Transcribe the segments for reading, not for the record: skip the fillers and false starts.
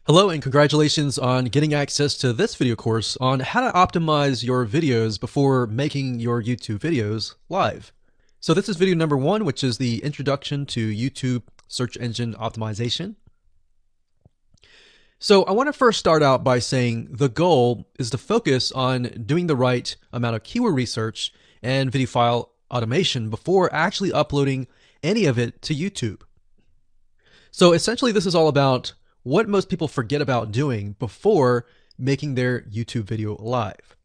Hello and congratulations on getting access to this video course on how to optimize your videos before making your YouTube videos live. So this is video number 1, which is the introduction to YouTube search engine optimization. So I want to first start out by saying the goal is to focus on doing the right amount of keyword research and video file automation before actually uploading any of it to YouTube. So essentially this is all about what most people forget about doing before making their YouTube video live.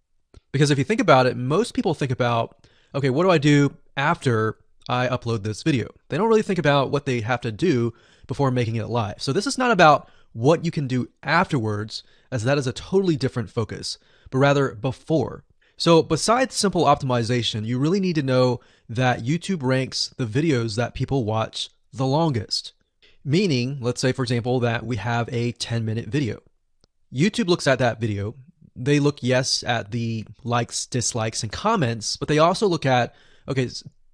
Because if you think about it, most people think about, okay, what do I do after I upload this video? They don't really think about what they have to do before making it live. So this is not about what you can do afterwards, as that is a totally different focus, but rather before. So besides simple optimization, you really need to know that YouTube ranks the videos that people watch the longest. Meaning, let's say, for example, that we have a 10-minute video. YouTube looks at that video. They look, yes, at the likes, dislikes, and comments, but they also look at, okay,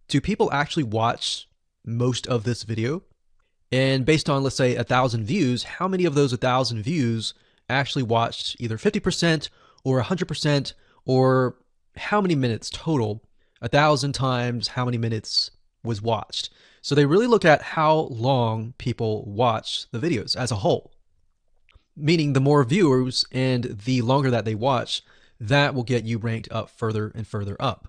do people actually watch most of this video? And based on, let's say, 1,000 views, how many of those 1,000 views actually watched either 50% or 100%, or how many minutes total? 1,000 times how many minutes was watched? So they really look at how long people watch the videos as a whole. Meaning the more viewers and the longer that they watch, that will get you ranked up further and further up.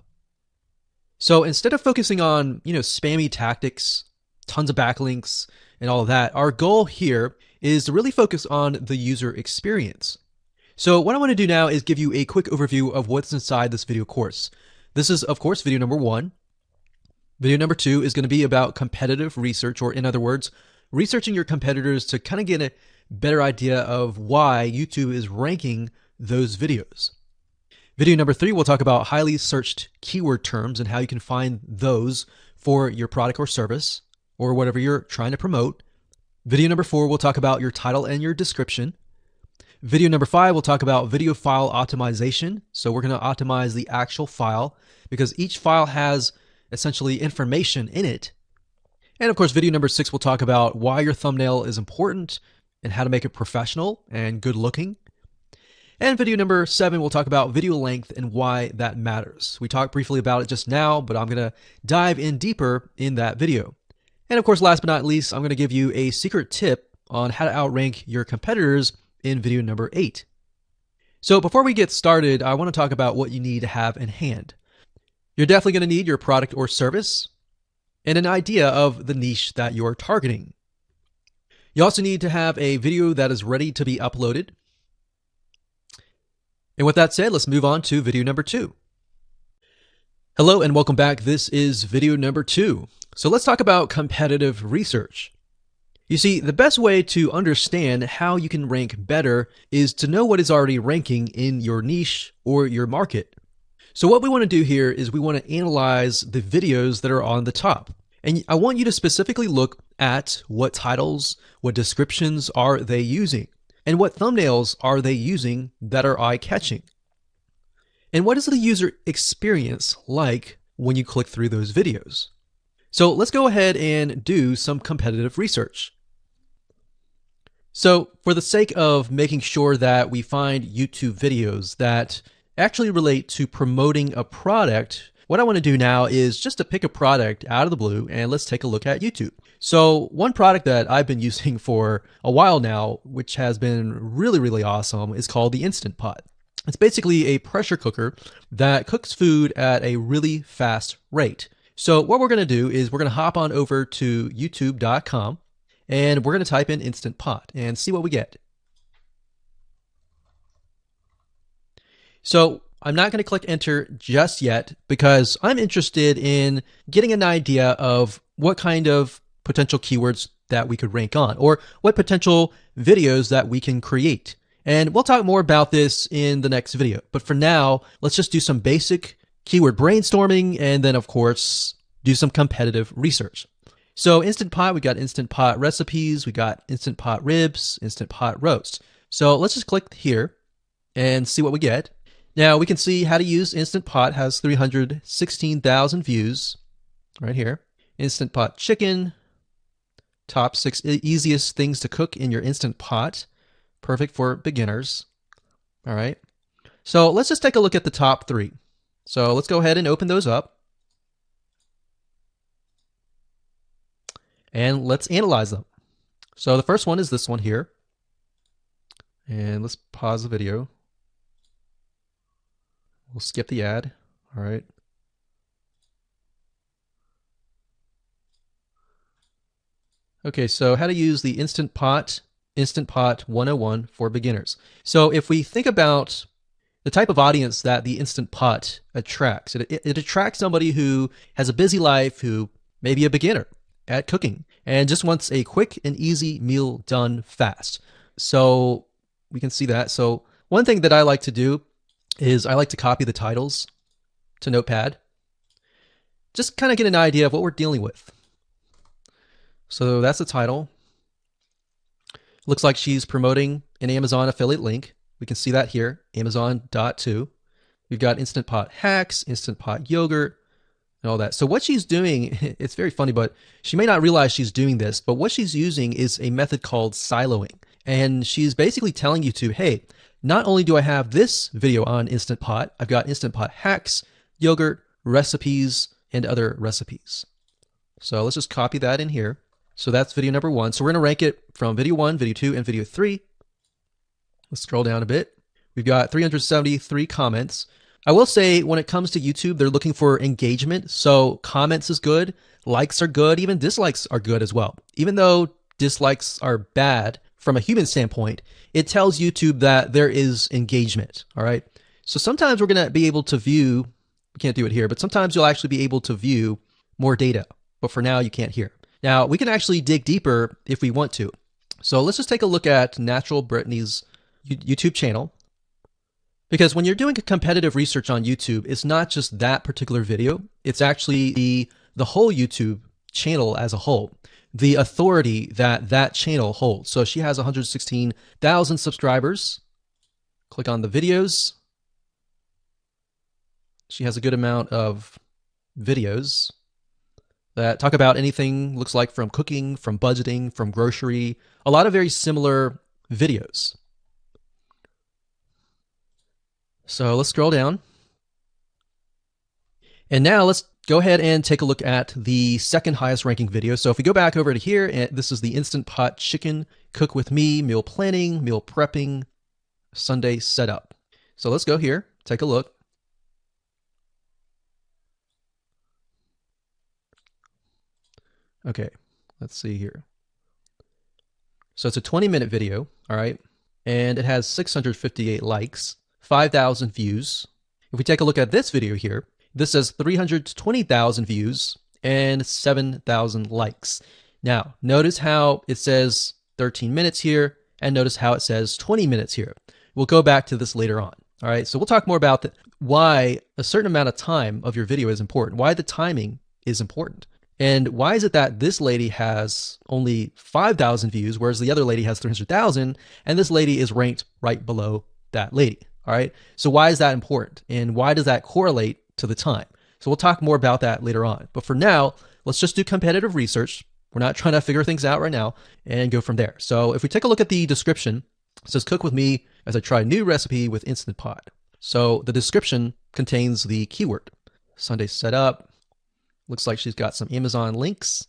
So instead of focusing on, spammy tactics, tons of backlinks, and all of that, our goal here is to really focus on the user experience. So what I want to do now is give you a quick overview of what's inside this video course. This is, of course, video number 1. Video number 2 is going to be about competitive research, or in other words, researching your competitors to kind of get a better idea of why YouTube is ranking those videos. Video number 3, we'll talk about highly searched keyword terms and how you can find those for your product or service or whatever you're trying to promote. Video number 4, we'll talk about your title and your description. Video number 5, we'll talk about video file optimization. So we're going to optimize the actual file because each file has essentially information in it. And of course, video number 6 will talk about why your thumbnail is important and how to make it professional and good looking. And video number 7 will talk about video length and why that matters. We talked briefly about it just now, but I'm going to dive in deeper in that video. And of course, last but not least, I'm going to give you a secret tip on how to outrank your competitors in video number 8. So before we get started, I want to talk about what you need to have in hand. You're definitely going to need your product or service and an idea of the niche that you're targeting. You also need to have a video that is ready to be uploaded. And with that said, let's move on to video number 2. Hello and welcome back. This is video number 2. So let's talk about competitive research. You see, the best way to understand how you can rank better is to know what is already ranking in your niche or your market. So what we want to do here is we want to analyze the videos that are on the top. And I want you to specifically look at what titles, what descriptions are they using, and what thumbnails are they using that are eye-catching. And what is the user experience like when you click through those videos? So let's go ahead and do some competitive research. So for the sake of making sure that we find YouTube videos that actually relate to promoting a product, what I want to do now is just to pick a product out of the blue and let's take a look at YouTube. So one product that I've been using for a while now, which has been really, really awesome, is called the Instant Pot. It's basically a pressure cooker that cooks food at a really fast rate. So what we're going to do is we're going to hop on over to youtube.com and we're going to type in Instant Pot and see what we get. So I'm not going to click enter just yet because I'm interested in getting an idea of what kind of potential keywords that we could rank on or what potential videos that we can create. And we'll talk more about this in the next video. But for now, let's just do some basic keyword brainstorming and then, of course, do some competitive research. So Instant Pot, we got Instant Pot recipes, we got Instant Pot ribs, Instant Pot roast. So let's just click here and see what we get. Now we can see how to use Instant Pot has 316,000 views right here. Instant Pot chicken, top 6 easiest things to cook in your Instant Pot. perfect for beginners. All right. So let's just take a look at the top 3. So let's go ahead and open those up. And let's analyze them. So the first one is this one here. And let's pause the video. We'll skip the ad. All right. Okay, so how to use the Instant Pot 101 for beginners. So if we think about the type of audience that the Instant Pot attracts, it attracts somebody who has a busy life, who may be a beginner at cooking and just wants a quick and easy meal done fast. So we can see that. So one thing that I like to do is I like to copy the titles to Notepad. Just kind of get an idea of what we're dealing with. So that's the title. Looks like she's promoting an Amazon affiliate link. We can see that here, Amazon.to. We've got Instant Pot hacks, Instant Pot yogurt, and all that. So what she's doing, it's very funny, but she may not realize she's doing this, but what she's using is a method called siloing. And she's basically telling YouTube, hey, not only do I have this video on Instant Pot, I've got Instant Pot hacks, yogurt, recipes, and other recipes. So let's just copy that in here. So that's video number 1. So we're going to rank it from video 1, video 2, and video 3. Let's scroll down a bit. We've got 373 comments. I will say when it comes to YouTube, they're looking for engagement. So comments is good, likes are good, even dislikes are good as well. Even though dislikes are bad from a human standpoint, it tells YouTube that there is engagement. All right. So sometimes we're going to be able to view, we can't do it here, but sometimes you'll actually be able to view more data. But for now, you can't hear. Now, we can actually dig deeper if we want to. So let's just take a look at Natural Brittany's YouTube channel. Because when you're doing competitive research on YouTube, it's not just that particular video. It's actually the whole YouTube channel as a whole, the authority that that channel holds. So she has 116,000 subscribers. Click on the videos. She has a good amount of videos that talk about anything, looks like from cooking, from budgeting, from grocery, a lot of very similar videos. So let's scroll down. And now let's go ahead and take a look at the second highest ranking video. So if we go back over to here, and this is the Instant Pot Chicken Cook With Me, meal planning, meal prepping, Sunday setup. So let's go here, take a look. Okay, let's see here. So it's a 20-minute video, all right? And it has 658 likes, 5,000 views. If we take a look at this video here, this has 320,000 views and 7,000 likes. Now, notice how it says 13 minutes here, and notice how it says 20 minutes here. We'll go back to this later on. All right, so we'll talk more about why a certain amount of time of your video is important, why the timing is important. And why is it that this lady has only 5,000 views, whereas the other lady has 300,000, and this lady is ranked right below that lady? All right. So why is that important? And why does that correlate to the time? So we'll talk more about that later on. But for now, let's just do competitive research. We're not trying to figure things out right now and go from there. So if we take a look at the description, it says cook with me as I try a new recipe with Instant Pot. So the description contains the keyword Sunday setup. Looks like she's got some Amazon links.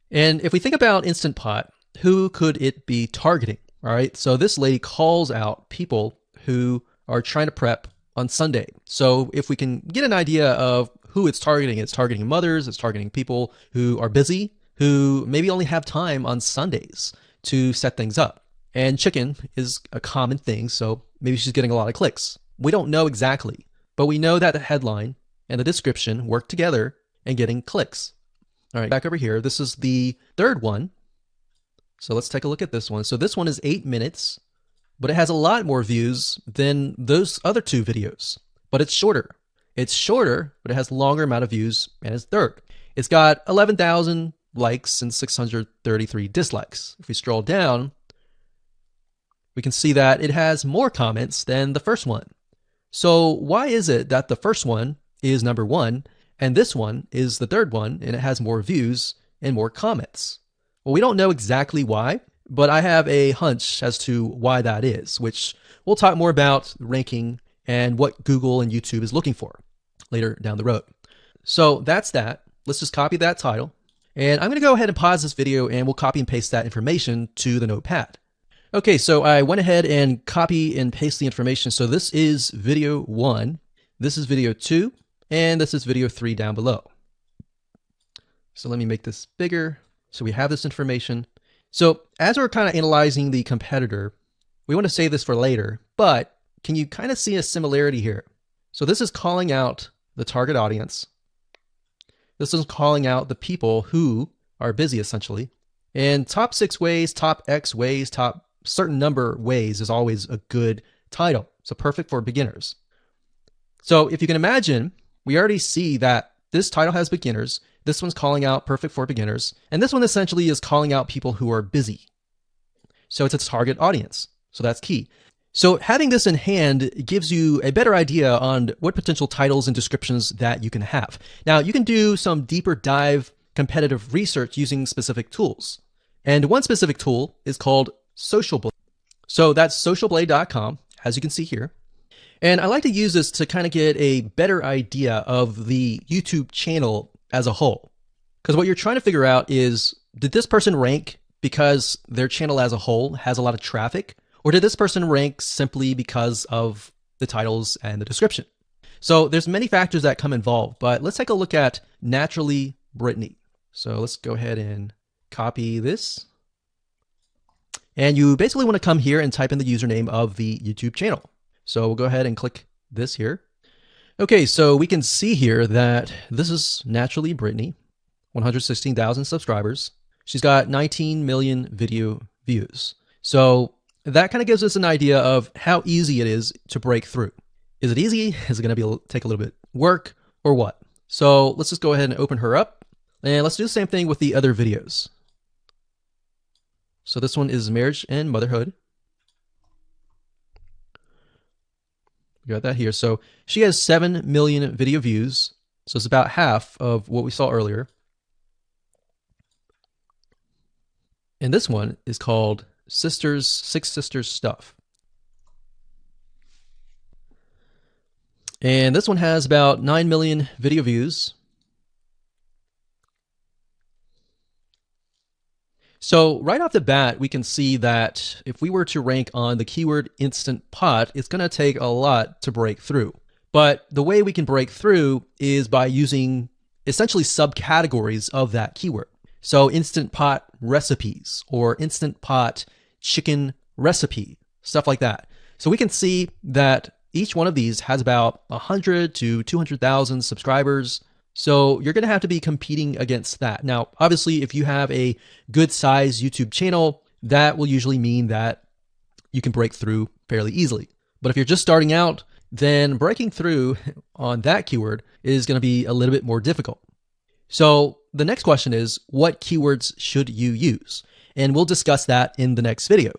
And if we think about Instant Pot, who could it be targeting? All right, so this lady calls out people who are trying to prep on Sunday. So if we can get an idea of who it's targeting mothers, it's targeting people who are busy, who maybe only have time on Sundays to set things up. And chicken is a common thing, so maybe she's getting a lot of clicks. We don't know exactly, but we know that the headline and the description work together and getting clicks. All right, back over here. This is the third one. So let's take a look at this one. So this one is 8 minutes, but it has a lot more views than those other 2 videos, but it's shorter. It's shorter, but it has longer amount of views, and it's third. It's got 11,000 likes and 633 dislikes. If we scroll down, we can see that it has more comments than the first one. So why is it that the first one is number 1 and this one is the third one and it has more views and more comments? Well, we don't know exactly why, but I have a hunch as to why that is, which we'll talk more about ranking and what Google and YouTube is looking for later down the road. So that's that. Let's just copy that title. And I'm going to go ahead and pause this video and we'll copy and paste that information to the notepad. Okay, so I went ahead and copy and paste the information. So this is video 1, this is video 2, and this is video 3 down below. So let me make this bigger. So we have this information. So as we're kind of analyzing the competitor, we want to save this for later, but can you kind of see a similarity here? So this is calling out the target audience. This is calling out the people who are busy essentially. And top 6 ways, top X ways, top certain number ways is always a good title. So perfect for beginners. So if you can imagine, we already see that this title has beginners. This one's calling out perfect for beginners. And this one essentially is calling out people who are busy. So it's a target audience. So that's key. So having this in hand gives you a better idea on what potential titles and descriptions that you can have. Now you can do some deeper dive competitive research using specific tools. And one specific tool is called Social Blade. So that's socialblade.com, as you can see here. And I like to use this to kind of get a better idea of the YouTube channel as a whole. Because what you're trying to figure out is, did this person rank because their channel as a whole has a lot of traffic? Or did this person rank simply because of the titles and the description? So there's many factors that come involved, but let's take a look at Naturally Brittany. So let's go ahead and copy this. And you basically want to come here and type in the username of the YouTube channel. So we'll go ahead and click this here. Okay, so we can see here that this is Naturally Brittany, 116,000 subscribers. She's got 19 million video views. So that kind of gives us an idea of how easy it is to break through. Is it easy? Is it going to take a little bit work or what? So let's just go ahead and open her up and let's do the same thing with the other videos. So this one is marriage and motherhood. We got that here. So she has 7 million video views. So it's about half of what we saw earlier. And this one is called Six Sisters Stuff. And this one has about 9 million video views. So right off the bat, we can see that if we were to rank on the keyword Instant Pot, it's going to take a lot to break through. But the way we can break through is by using essentially subcategories of that keyword. So Instant Pot recipes or Instant Pot chicken recipe, stuff like that. So we can see that each one of these has about 100 to 200,000 subscribers. So you're going to have to be competing against that. Now, obviously, if you have a good size YouTube channel, that will usually mean that you can break through fairly easily. But if you're just starting out, then breaking through on that keyword is going to be a little bit more difficult. So the next question is, what keywords should you use? And we'll discuss that in the next video.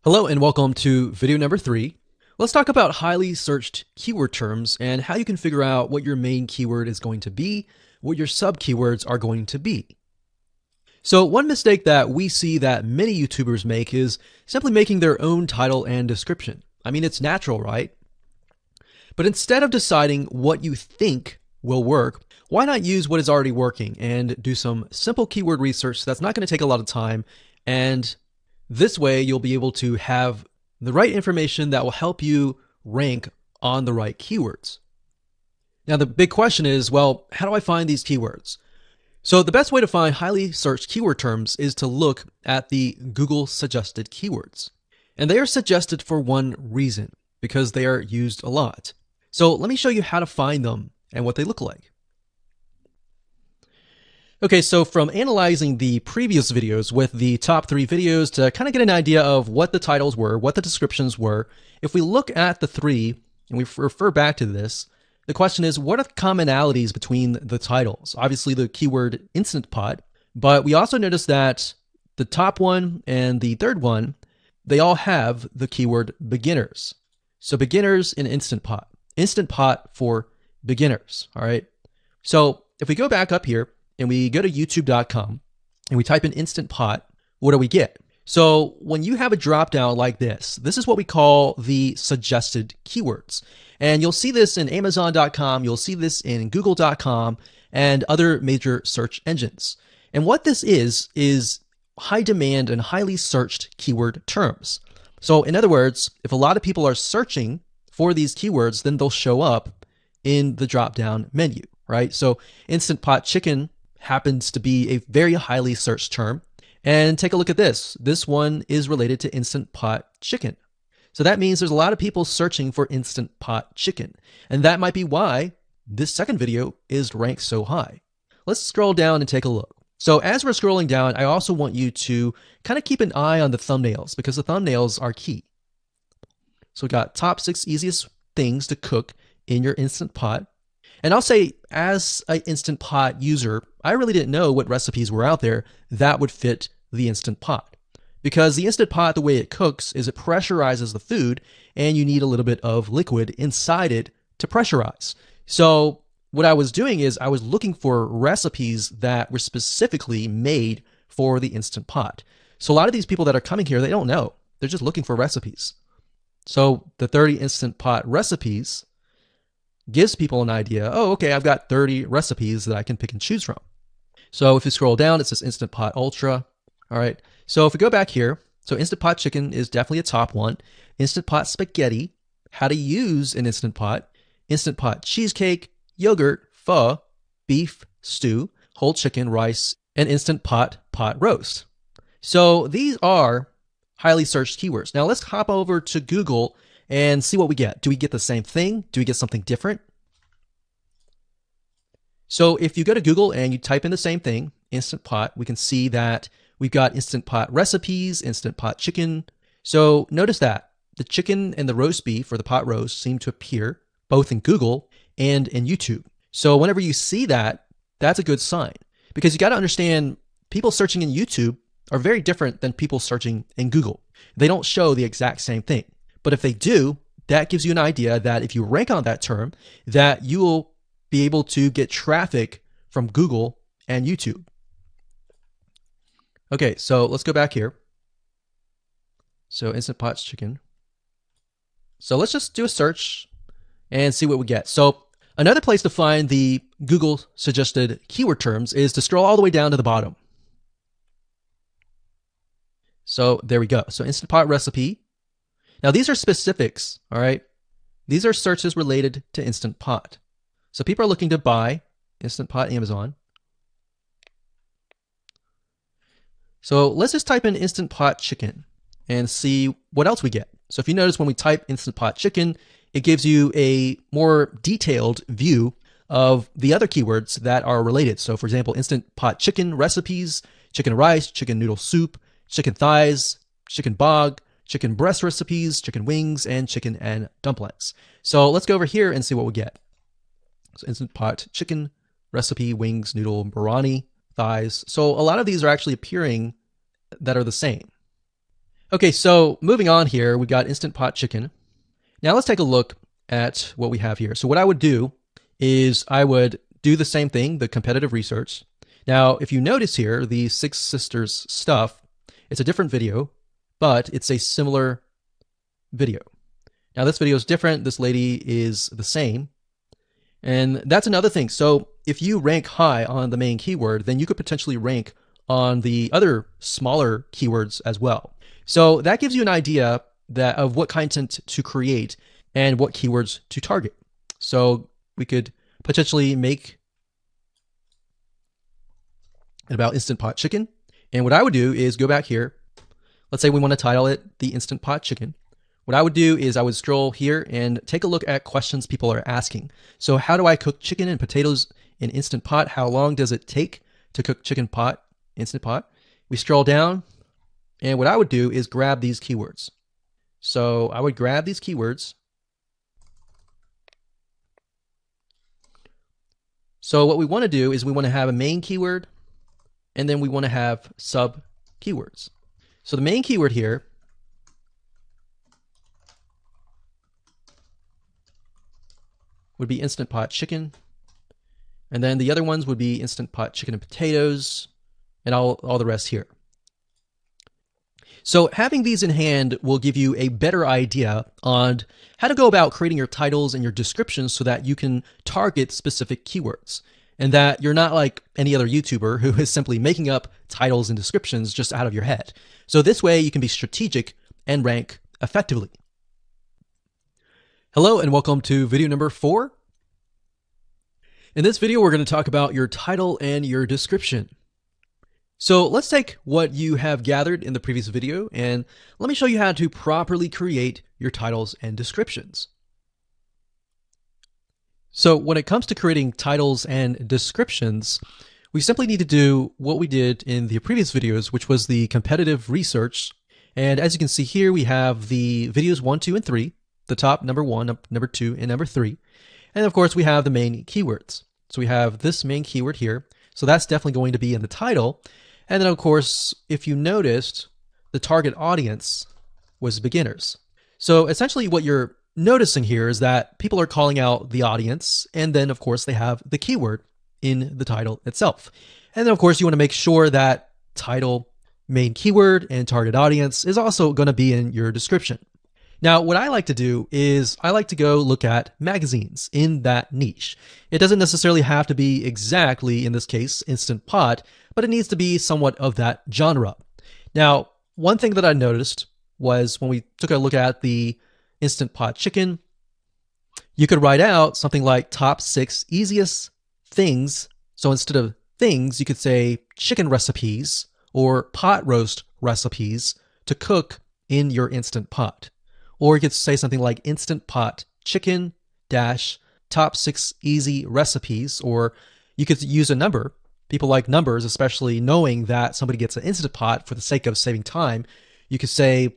Hello and welcome to video number 3. Let's talk about highly searched keyword terms and how you can figure out what your main keyword is going to be, what your sub keywords are going to be. So one mistake that we see that many YouTubers make is simply making their own title and description. I mean, it's natural, right? But instead of deciding what you think will work, why not use what is already working and do some simple keyword research that's not going to take a lot of time, and this way you'll be able to have the right information that will help you rank on the right keywords. Now, the big question is, well, how do I find these keywords? So the best way to find highly searched keyword terms is to look at the Google suggested keywords. And they are suggested for one reason, because they are used a lot. So let me show you how to find them and what they look like. Okay, so from analyzing the previous videos with the top 3 videos to kind of get an idea of what the titles were, what the descriptions were, if we look at the 3 and we refer back to this, the question is, what are the commonalities between the titles? Obviously the keyword Instant Pot, but we also notice that the top one and the third one, they all have the keyword beginners. So beginners in Instant Pot. Instant Pot for beginners, all right? So if we go back up here, and we go to youtube.com and we type in Instant Pot, what do we get? So when you have a dropdown like this is what we call the suggested keywords. And you'll see this in Amazon.com, you'll see this in Google.com, and other major search engines. And what this is high demand and highly searched keyword terms. So in other words, if a lot of people are searching for these keywords, then they'll show up in the drop-down menu, right? So Instant Pot Chicken happens to be a very highly searched term. And take a look at this. This one is related to Instant Pot Chicken. So that means there's a lot of people searching for Instant Pot Chicken. And that might be why this second video is ranked so high. Let's scroll down and take a look. So as we're scrolling down, I also want you to kind of keep an eye on the thumbnails because the thumbnails are key. So we got top 6 easiest things to cook in your Instant Pot. And I'll say, as an Instant Pot user, I really didn't know what recipes were out there that would fit the Instant Pot. Because the Instant Pot, the way it cooks is it pressurizes the food, and you need a little bit of liquid inside it to pressurize. So what I was doing is I was looking for recipes that were specifically made for the Instant Pot. So a lot of these people that are coming here, they don't know. They're just looking for recipes. So the 30 Instant Pot recipes gives people an idea, oh, okay, I've got 30 recipes that I can pick and choose from. So if you scroll down, it says Instant Pot Ultra. All right. So if we go back here, so Instant Pot Chicken is definitely a top one. Instant Pot Spaghetti, how to use an Instant Pot. Instant Pot Cheesecake, yogurt, pho, beef stew, whole chicken, rice, and Instant Pot pot roast. So these are highly searched keywords. Now let's hop over to Google and see what we get. Do we get the same thing? Do we get something different? So if you go to Google and you type in the same thing, Instant Pot, we can see that we've got Instant Pot recipes, Instant Pot chicken. So notice that the chicken and the roast beef or the pot roast seem to appear both in Google and in YouTube. So whenever you see that, that's a good sign, because you got to understand people searching in YouTube are very different than people searching in Google. They don't show the exact same thing. But if they do, that gives you an idea that if you rank on that term, that you will be able to get traffic from Google and YouTube. Okay, so let's go back here. So Instant Pot Chicken. So let's just do a search and see what we get. So another place to find the Google suggested keyword terms is to scroll all the way down to the bottom. So there we go. So Instant Pot recipe. Now these are specifics, all right? These are searches related to Instant Pot. So people are looking to buy Instant Pot Amazon. So let's just type in Instant Pot Chicken and see what else we get. So if you notice when we type Instant Pot Chicken, it gives you a more detailed view of the other keywords that are related. So for example, Instant Pot Chicken recipes, chicken rice, chicken noodle soup, chicken thighs, chicken bog, chicken breast recipes, chicken wings, and chicken and dumplings. So let's go over here and see what we get. So Instant Pot Chicken recipe, wings, noodle, biryani, thighs. So a lot of these are actually appearing that are the same. Okay, so moving on here, we got Instant Pot Chicken. Now let's take a look at what we have here. So what I would do is I would do the same thing, the competitive research. Now, if you notice here, the Six Sisters stuff, it's a different video, but it's a similar video. Now this video is different. This lady is the same. And that's another thing. So if you rank high on the main keyword, then you could potentially rank on the other smaller keywords as well. So that gives you an idea that of what content to create and what keywords to target. So we could potentially make it about Instant Pot Chicken. And what I would do is go back here. Let's say we want to title it the Instant Pot Chicken. What I would do is I would scroll here and take a look at questions people are asking. So how do I cook chicken and potatoes in Instant Pot? How long does it take to cook chicken pot, Instant Pot? We scroll down, and what I would do is grab these keywords. So I would grab these keywords. So what we want to do is we want to have a main keyword, and then we want to have sub keywords. So the main keyword here would be Instant Pot Chicken. And then the other ones would be Instant Pot Chicken and potatoes and all the rest here. So having these in hand will give you a better idea on how to go about creating your titles and your descriptions so that you can target specific keywords and that you're not like any other YouTuber who is simply making up titles and descriptions just out of your head. So this way you can be strategic and rank effectively. Hello and welcome to video number 4. In this video, we're going to talk about your title and your description. So let's take what you have gathered in the previous video and let me show you how to properly create your titles and descriptions. So when it comes to creating titles and descriptions, we simply need to do what we did in the previous videos, which was the competitive research. And as you can see here, we have the videos 1, 2, and 3, the top number 1, number 2, and number 3. And of course, we have the main keywords. So we have this main keyword here. So that's definitely going to be in the title. And then of course, if you noticed, the target audience was beginners. So essentially what you're noticing here is that people are calling out the audience. And then of course, they have the keyword in the title itself. And then of course, you want to make sure that title, main keyword, and target audience is also going to be in your description. Now, what I like to do is I like to go look at magazines in that niche. It doesn't necessarily have to be exactly, in this case, Instant Pot, but it needs to be somewhat of that genre. Now, one thing that I noticed was when we took a look at the Instant Pot chicken, you could write out something like top 6 easiest things. So instead of things, you could say chicken recipes or pot roast recipes to cook in your Instant Pot. Or you could say something like Instant Pot chicken dash top 6 easy recipes, or you could use a number. People like numbers, especially knowing that somebody gets an Instant Pot for the sake of saving time. You could say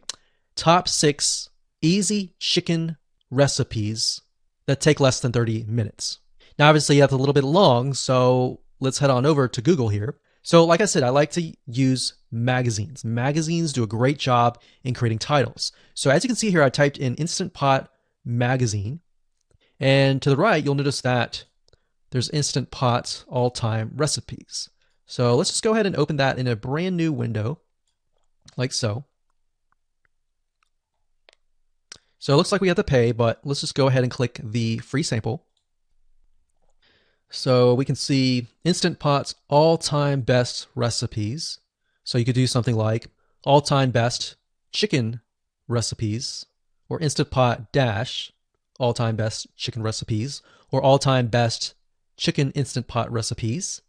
top 6 easy chicken recipes that take less than 30 minutes. Now, obviously that's a little bit long, so let's head on over to Google here. So like I said, I like to use magazines. Magazines do a great job in creating titles. So as you can see here, I typed in Instant Pot magazine. And to the right, you'll notice that there's Instant Pot all-time recipes. So let's just go ahead and open that in a brand new window, like so. So it looks like we have to pay, but let's just go ahead and click the free sample. So we can see Instant Pot's all-time best recipes. So you could do something like all-time best chicken recipes, or Instant Pot dash all-time best chicken recipes, or all-time best chicken Instant Pot recipes.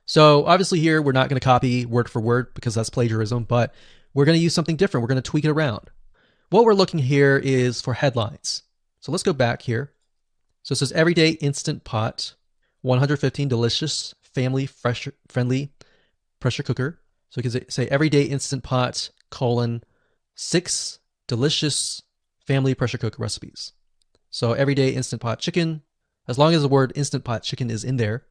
So obviously here we're not going to copy word for word because that's plagiarism, but we're going to use something different. We're going to tweak it around. What we're looking here is for headlines. So let's go back here. So it says everyday Instant Pot, 115 delicious, family-friendly pressure cooker. So you can say everyday Instant Pot, 6 delicious family pressure cooker recipes. So everyday Instant Pot chicken, as long as the word Instant Pot chicken is in there.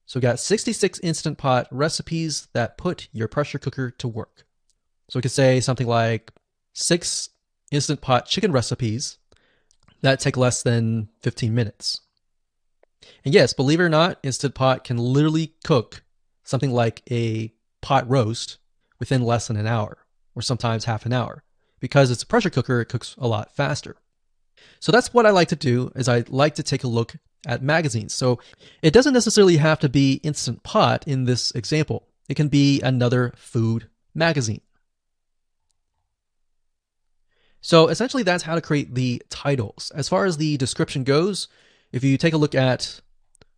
So we got 66 Instant Pot recipes that put your pressure cooker to work. So we could say something like 6 Instant Pot chicken recipes that take less than 15 minutes. And yes, believe it or not, Instant Pot can literally cook something like a pot roast within less than an hour, or sometimes half an hour. Because it's a pressure cooker, it cooks a lot faster. So that's what I like to do, is I like to take a look at magazines. So it doesn't necessarily have to be Instant Pot in this example. It can be another food magazine. So essentially that's how to create the titles. As far as the description goes, if you take a look at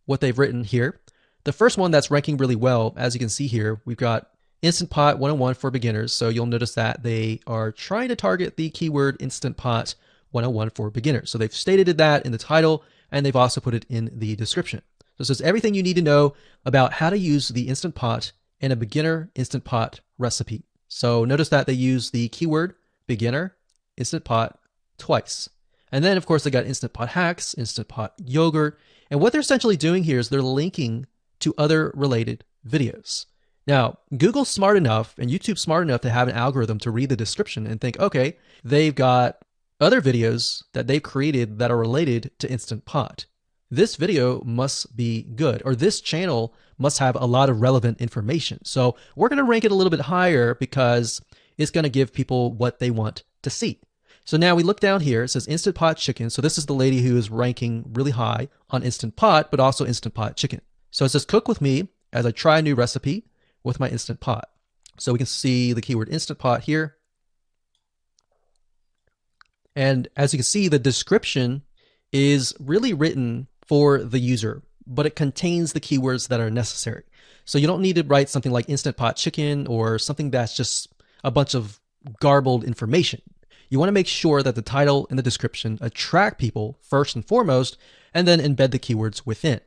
what they've written here, the first one that's ranking really well, as you can see here, we've got Instant Pot 101 for beginners. So you'll notice that they are trying to target the keyword Instant Pot 101 for beginners. So they've stated that in the title, and they've also put it in the description. So it says everything you need to know about how to use the Instant Pot in a beginner Instant Pot recipe. So notice that they use the keyword beginner Instant Pot twice. And then of course they got Instant Pot hacks, Instant Pot yogurt. And what they're essentially doing here is they're linking to other related videos. Now, Google's smart enough and YouTube's smart enough to have an algorithm to read the description and think, okay, they've got other videos that they've created that are related to Instant Pot. this video must be good, or this channel must have a lot of relevant information. So we're going to rank it a little bit higher because it's going to give people what they want to see. So now we look down here, it says Instant Pot Chicken. So this is the lady who is ranking really high on Instant Pot, but also Instant Pot Chicken. So it says cook with me as I try a new recipe with my Instant Pot. So we can see the keyword Instant Pot here. And as you can see, the description is really written for the user, but it contains the keywords that are necessary. So you don't need to write something like Instant Pot Chicken or something that's just a bunch of garbled information. You want to make sure that the title and the description attract people first and foremost, and then embed the keywords within.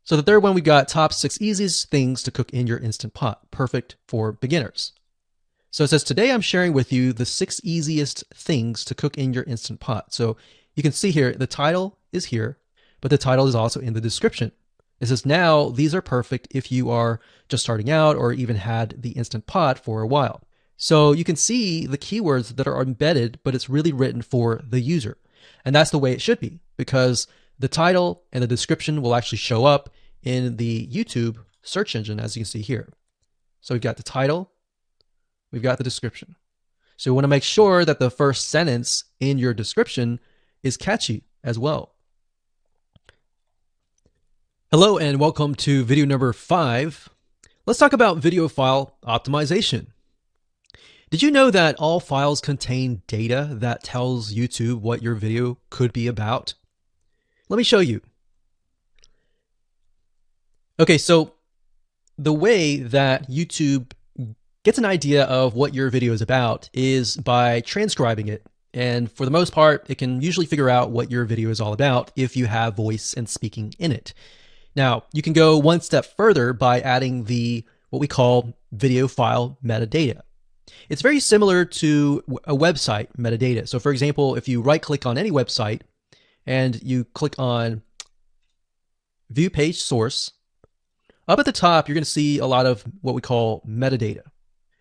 So the third one, we got top 6 easiest things to cook in your Instant Pot, perfect for beginners. So it says, today I'm sharing with you the 6 easiest things to cook in your Instant Pot. So you can see here, the title is here, but the title is also in the description. It says, now these are perfect if you are just starting out or even had the Instant Pot for a while. So you can see the keywords that are embedded, but it's really written for the user. And that's the way it should be, because the title and the description will actually show up in the YouTube search engine, as you can see here. So we've got the title, we've got the description. So we want to make sure that the first sentence in your description is catchy as well. Hello and welcome to video number 5. Let's talk about video file optimization. Did you know that all files contain data that tells YouTube what your video could be about? Let me show you. Okay, so the way that YouTube gets an idea of what your video is about is by transcribing it. And for the most part, it can usually figure out what your video is all about if you have voice and speaking in it. Now, you can go one step further by adding what we call video file metadata. It's very similar to a website metadata. So for example, if you right-click on any website and you click on View Page Source, up at the top, you're going to see a lot of what we call metadata.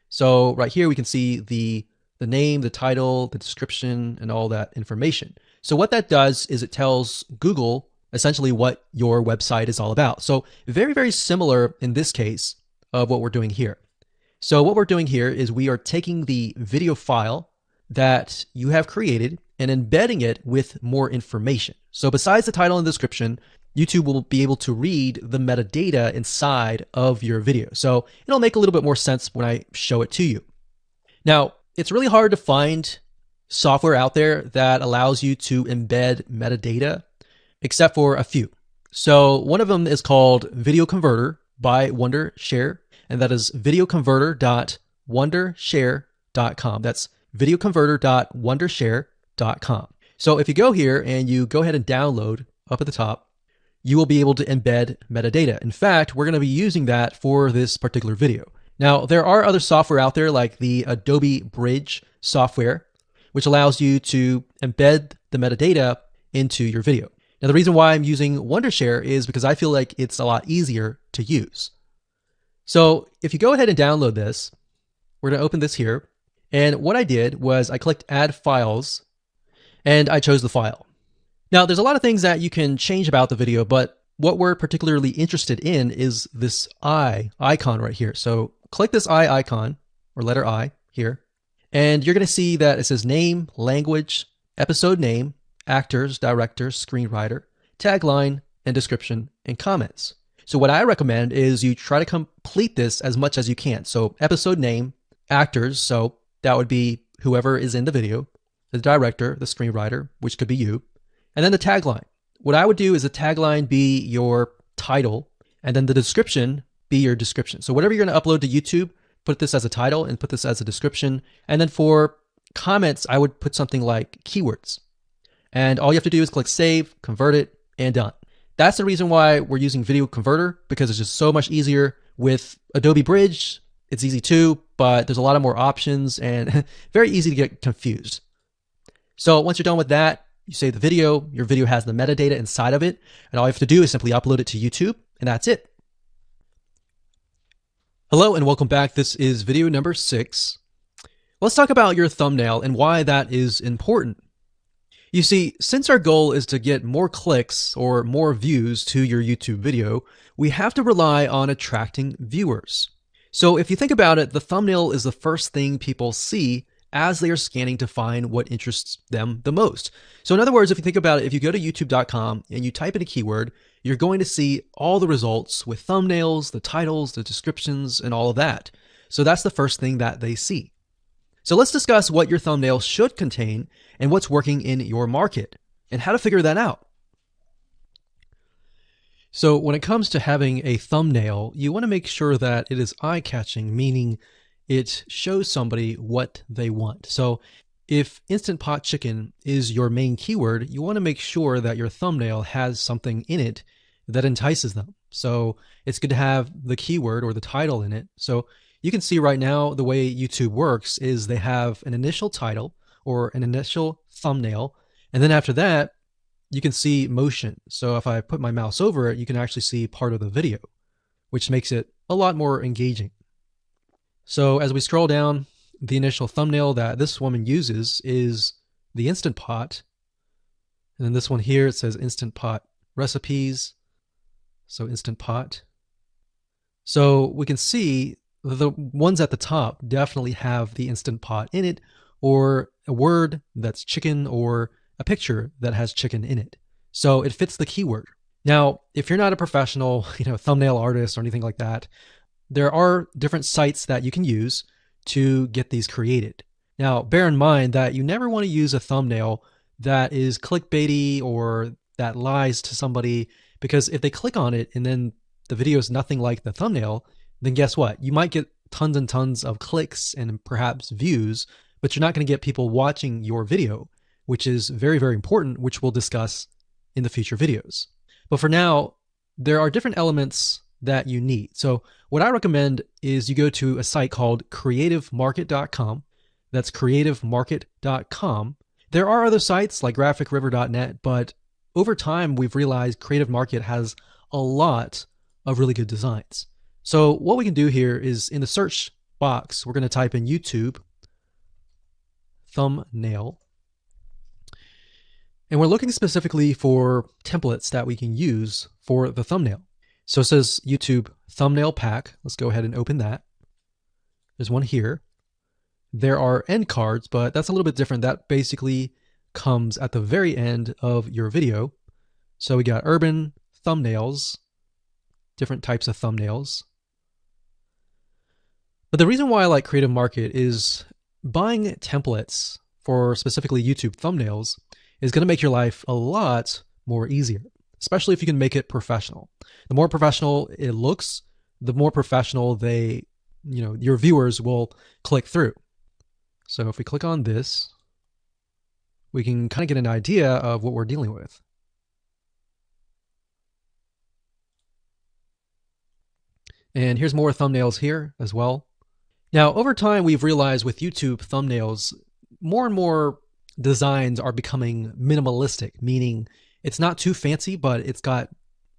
So right here, we can see the name, the title, the description, and all that information. So what that does is it tells Google essentially what your website is all about. So very, very similar in this case of what we're doing here. So what we're doing here is we are taking the video file that you have created and embedding it with more information. So besides the title and description, YouTube will be able to read the metadata inside of your video. So it'll make a little bit more sense when I show it to you. Now, it's really hard to find software out there that allows you to embed metadata, except for a few. So one of them is called Video Converter by Wondershare, and that is videoconverter.wondershare.com. That's videoconverter.wondershare.com. So if you go here and you go ahead and download up at the top, you will be able to embed metadata. In fact, we're going to be using that for this particular video. Now, there are other software out there like the Adobe Bridge software, which allows you to embed the metadata into your video. Now, the reason why I'm using Wondershare is because I feel like it's a lot easier to use. So if you go ahead and download this, we're going to open this here. And what I did was I clicked Add Files, and I chose the file. Now, there's a lot of things that you can change about the video, but what we're particularly interested in is this icon right here. So click this icon, or letter I here, and you're going to see that it says name, language, episode name, actors, directors, screenwriter, tagline, and description, and comments. So what I recommend is you try to complete this as much as you can. So episode name, actors, so that would be whoever is in the video, the director, the screenwriter, which could be you, and then the tagline. What I would do is the tagline be your title, and then the description be your description. So whatever you're going to upload to YouTube, put this as a title and put this as a description. And then for comments, I would put something like keywords. And all you have to do is click save, convert it, and done. That's the reason why we're using Video Converter, because it's just so much easier. With Adobe Bridge, it's easy too, but there's a lot of more options and very easy to get confused. So once you're done with that, you save the video, your video has the metadata inside of it, and all you have to do is simply upload it to YouTube, and that's it. Hello and welcome back. This is video number 6. Let's talk about your thumbnail and why that is important. You see, since our goal is to get more clicks or more views to your YouTube video, we have to rely on attracting viewers. So if you think about it, the thumbnail is the first thing people see as they are scanning to find what interests them the most. So in other words, if you think about it, if you go to youtube.com and you type in a keyword, you're going to see all the results with thumbnails, the titles, the descriptions, and all of that. So that's the first thing that they see. So let's discuss what your thumbnail should contain and what's working in your market and how to figure that out. So when it comes to having a thumbnail, you want to make sure that it is eye-catching, meaning it shows somebody what they want. So if Instant Pot Chicken is your main keyword, you want to make sure that your thumbnail has something in it that entices them. So it's good to have the keyword or the title in it. So you can see right now the way YouTube works is they have an initial title or an initial thumbnail, and then after that, you can see motion. So if I put my mouse over it, you can actually see part of the video, which makes it a lot more engaging. So as we scroll down, the initial thumbnail that this woman uses is the Instant Pot. And then this one here, it says Instant Pot recipes. So Instant Pot. So we can see the ones at the top definitely have the Instant Pot in it, or a word that's chicken, or a picture that has chicken in it. So it fits the keyword. Now, if you're not a professional, thumbnail artist or anything like that, there are different sites that you can use to get these created. Now, bear in mind that you never want to use a thumbnail that is clickbaity or that lies to somebody, because if they click on it and then the video is nothing like the thumbnail, then guess what? You might get tons and tons of clicks and perhaps views, but you're not going to get people watching your video, which is very, very important, which we'll discuss in the future videos. But for now, there are different elements that you need. So what I recommend is you go to a site called creativemarket.com. That's creativemarket.com. There are other sites like graphicriver.net, but over time, we've realized Creative Market has a lot of really good designs. So what we can do here is in the search box, we're going to type in YouTube thumbnail. And we're looking specifically for templates that we can use for the thumbnail. So it says YouTube thumbnail pack. Let's go ahead and open that. There's one here. There are end cards, but that's a little bit different. That basically comes at the very end of your video. So we got urban thumbnails, different types of thumbnails. But the reason why I like Creative Market is buying templates for specifically YouTube thumbnails is going to make your life a lot more easier, especially if you can make it professional. The more professional it looks, the more professional your viewers will click through. So if we click on this, we can kind of get an idea of what we're dealing with. And here's more thumbnails here as well. Now, over time, we've realized with YouTube thumbnails, more and more designs are becoming minimalistic, meaning it's not too fancy, but it's got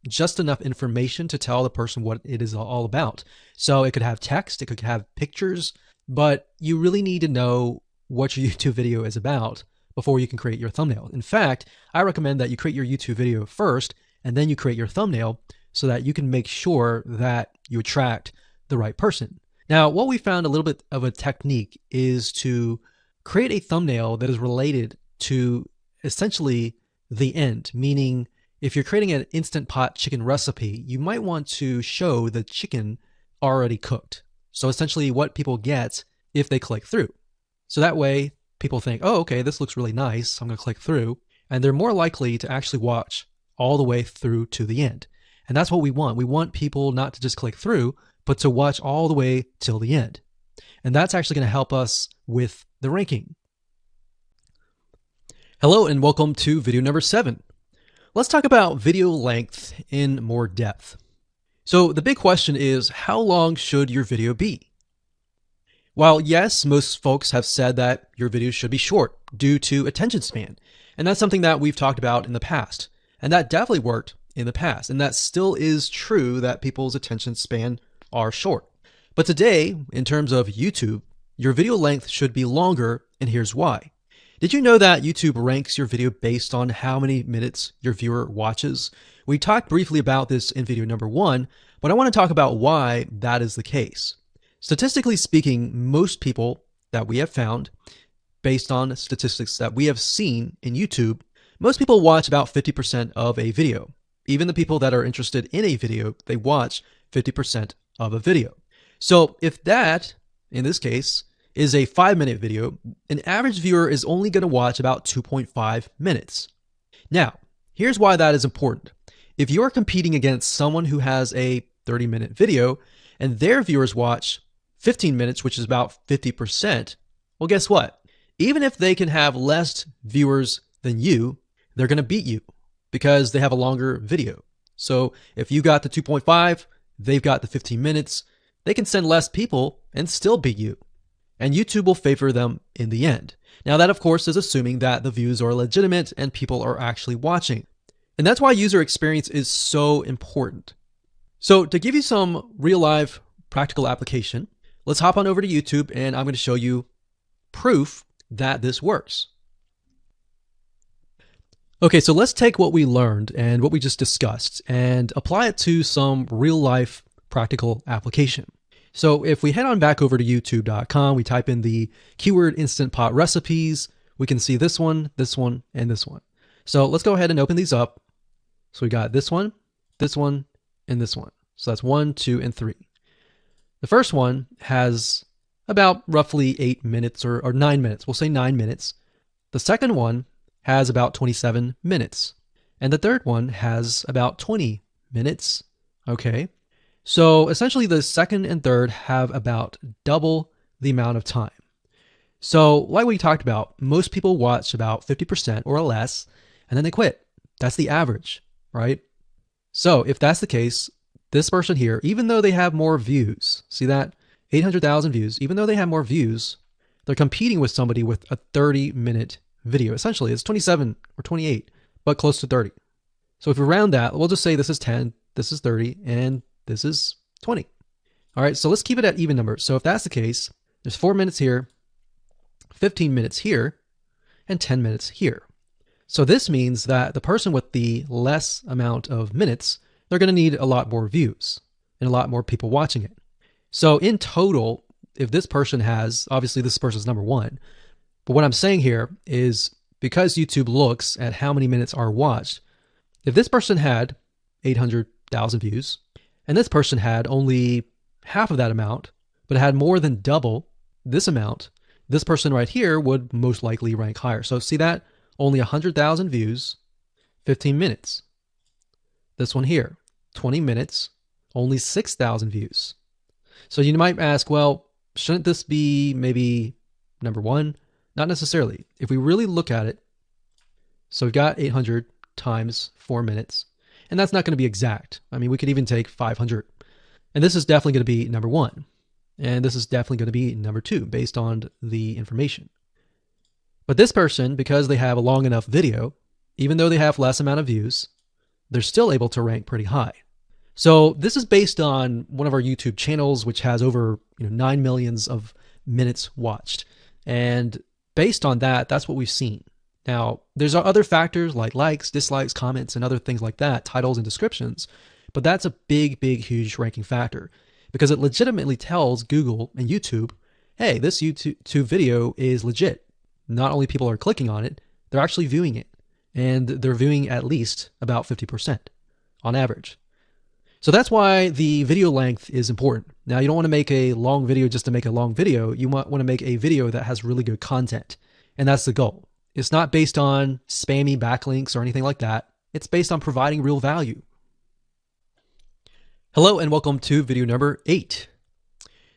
just enough information to tell the person what it is all about. So it could have text, it could have pictures, but you really need to know what your YouTube video is about before you can create your thumbnail. In fact, I recommend that you create your YouTube video first, and then you create your thumbnail so that you can make sure that you attract the right person. Now, what we found a little bit of a technique is to create a thumbnail that is related to essentially the end, meaning if you're creating an Instant Pot chicken recipe, you might want to show the chicken already cooked. So essentially what people get if they click through. So that way people think, oh, okay, this looks really nice. I'm going to click through. And they're more likely to actually watch all the way through to the end. And that's what we want. We want people not to just click through, but to watch all the way till the end. And that's actually going to help us with the ranking. Hello and welcome to video number 7. Let's talk about video length in more depth. So the big question is, how long should your video be? While yes, most folks have said that your videos should be short due to attention span. And that's something that we've talked about in the past. And that definitely worked in the past. And that still is true that people's attention span are short. But today, in terms of YouTube, your video length should be longer, and here's why. Did you know that YouTube ranks your video based on how many minutes your viewer watches? We talked briefly about this in video number 1, but I want to talk about why that is the case. Statistically speaking, most people that we have found, based on statistics that we have seen in YouTube, most people watch about 50% of a video. Even the people that are interested in a video, they watch 50% of a video. So if that, in this case, is a 5-minute video, an average viewer is only going to watch about 2.5 minutes. Now, here's why that is important. If you're competing against someone who has a 30-minute video and their viewers watch 15 minutes, which is about 50%, well, guess what? Even if they can have less viewers than you, they're going to beat you because they have a longer video. So if you got the 2.5, they've got the 15 minutes, they can send less people and still beat you. And YouTube will favor them in the end. Now that, of course, is assuming that the views are legitimate and people are actually watching. And that's why user experience is so important. So to give you some real life practical application, let's hop on over to YouTube and I'm going to show you proof that this works. Okay, so let's take what we learned and what we just discussed and apply it to some real life practical application. So if we head on back over to youtube.com, we type in the keyword Instant Pot recipes, we can see this one, and this one. So let's go ahead and open these up. So we got this one, and this one. So that's 1, 2, and 3. The first one has about roughly 8 minutes or 9 minutes. We'll say 9 minutes. The second one has about 27 minutes. And the third one has about 20 minutes. Okay. So essentially the second and third have about double the amount of time. So like we talked about, most people watch about 50% or less, and then they quit. That's the average, right? So if that's the case, this person here, even though they have more views, see that? 800,000 views, even though they have more views, they're competing with somebody with a 30-minute video. Essentially, it's 27 or 28, but close to 30. So if we round that, we'll just say this is 10, this is 30, and this is 20. All right, so let's keep it at even numbers. So if that's the case, there's 4 minutes here, 15 minutes here, and 10 minutes here. So this means that the person with the less amount of minutes, they're going to need a lot more views and a lot more people watching it. So in total, if this person has, obviously this person's number 1, but what I'm saying here is because YouTube looks at how many minutes are watched, if this person had 800,000 views and this person had only half of that amount, but had more than double this amount, this person right here would most likely rank higher. So see that? Only 100,000 views, 15 minutes. This one here, 20 minutes, only 6,000 views. So you might ask, well, shouldn't this be maybe number 1? Not necessarily. If we really look at it, so we've got 800 times 4 minutes, and that's not going to be exact. I mean, we could even take 500. And this is definitely going to be number 1. And this is definitely going to be number 2 based on the information. But this person, because they have a long enough video, even though they have less amount of views, they're still able to rank pretty high. So this is based on one of our YouTube channels, which has over 9 million of minutes watched. And based on that, that's what we've seen. Now, there's other factors like likes, dislikes, comments, and other things like that, titles and descriptions, but that's a big, huge ranking factor because it legitimately tells Google and YouTube, hey, this YouTube video is legit. Not only people are clicking on it, they're actually viewing it, and they're viewing at least about 50% on average. So that's why the video length is important. Now, you don't want to make a long video just to make a long video. You want to make a video that has really good content, and that's the goal. It's not based on spammy backlinks or anything like that. It's based on providing real value. Hello and welcome to video number 8.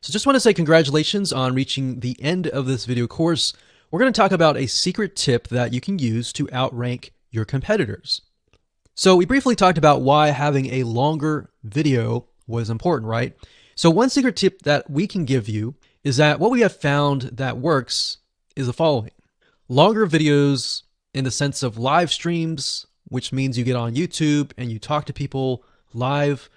So just want to say congratulations on reaching the end of this video course. We're going to talk about a secret tip that you can use to outrank your competitors. So we briefly talked about why having a longer video was important, right? So one secret tip that we can give you is that what we have found that works is the following. Longer videos in the sense of live streams, which means you get on YouTube and you talk to people live.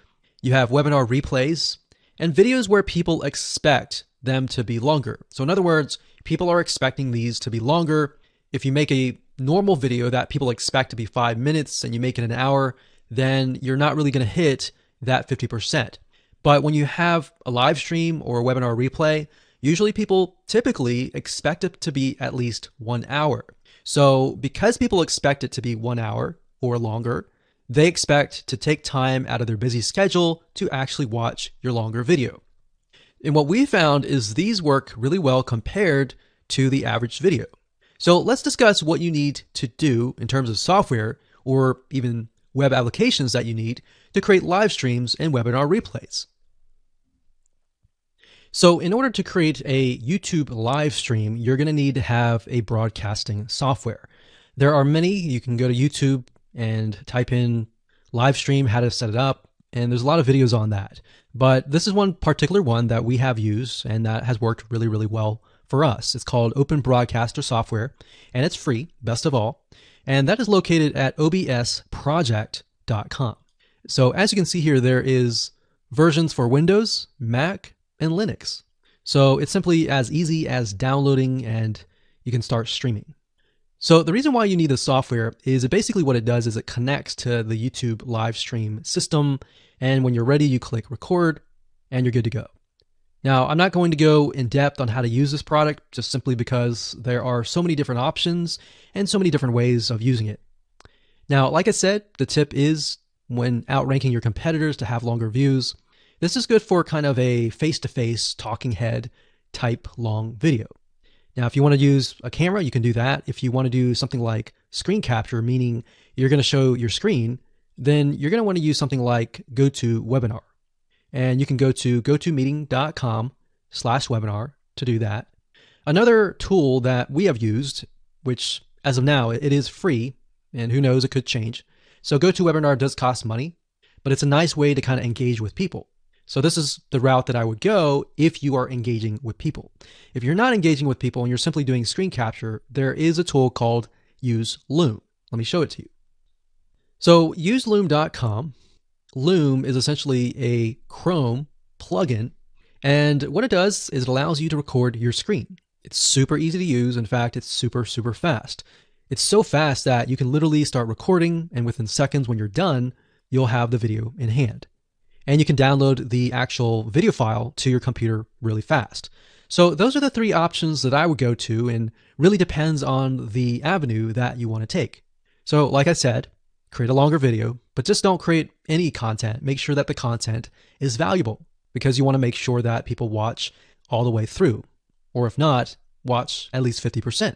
You have webinar replays and videos where people expect them to be longer. So in other words, people are expecting these to be longer. If you make a normal video that people expect to be 5 minutes and you make it an hour, then you're not really going to hit that 50%. But when you have a live stream or a webinar replay, usually people typically expect it to be at least 1 hour. So because people expect it to be 1 hour or longer, they expect to take time out of their busy schedule to actually watch your longer video. And what we found is these work really well compared to the average video. So let's discuss what you need to do in terms of software or even web applications that you need to create live streams and webinar replays. So in order to create a YouTube live stream, you're going to need to have a broadcasting software. There are many. You can go to YouTube and type in live stream, how to set it up, and there's a lot of videos on that. But this is one particular one that we have used and that has worked really, really well for us. It's called Open Broadcaster Software, and it's free, best of all. And that is located at obsproject.com. So as you can see here, there is versions for Windows, Mac, and Linux. So it's simply as easy as downloading and you can start streaming. So the reason why you need the software is basically what it does is it connects to the YouTube live stream system. And when you're ready, you click record and you're good to go. Now, I'm not going to go in depth on how to use this product just simply because there are so many different options and so many different ways of using it. Now, like I said, the tip is when outranking your competitors to have longer views, this is good for kind of a face-to-face talking head type long video. Now, if you want to use a camera, you can do that. If you want to do something like screen capture, meaning you're going to show your screen, then you're going to want to use something like GoToWebinar. And you can go to gotomeeting.com/webinar to do that. Another tool that we have used, which as of now, it is free, and who knows, it could change. So GoToWebinar does cost money, but it's a nice way to kind of engage with people. So this is the route that I would go if you are engaging with people. If you're not engaging with people and you're simply doing screen capture, there is a tool called Use Loom. Let me show it to you. So useloom.com. Loom is essentially a Chrome plugin, and what it does is it allows you to record your screen. It's super easy to use. In fact, it's super, super fast. It's so fast that you can literally start recording, and within seconds when you're done, you'll have the video in hand. And you can download the actual video file to your computer really fast. So those are the three options that I would go to, and really depends on the avenue that you want to take. So like I said, create a longer video, but just don't create any content. Make sure that the content is valuable because you want to make sure that people watch all the way through, or if not, watch at least 50%.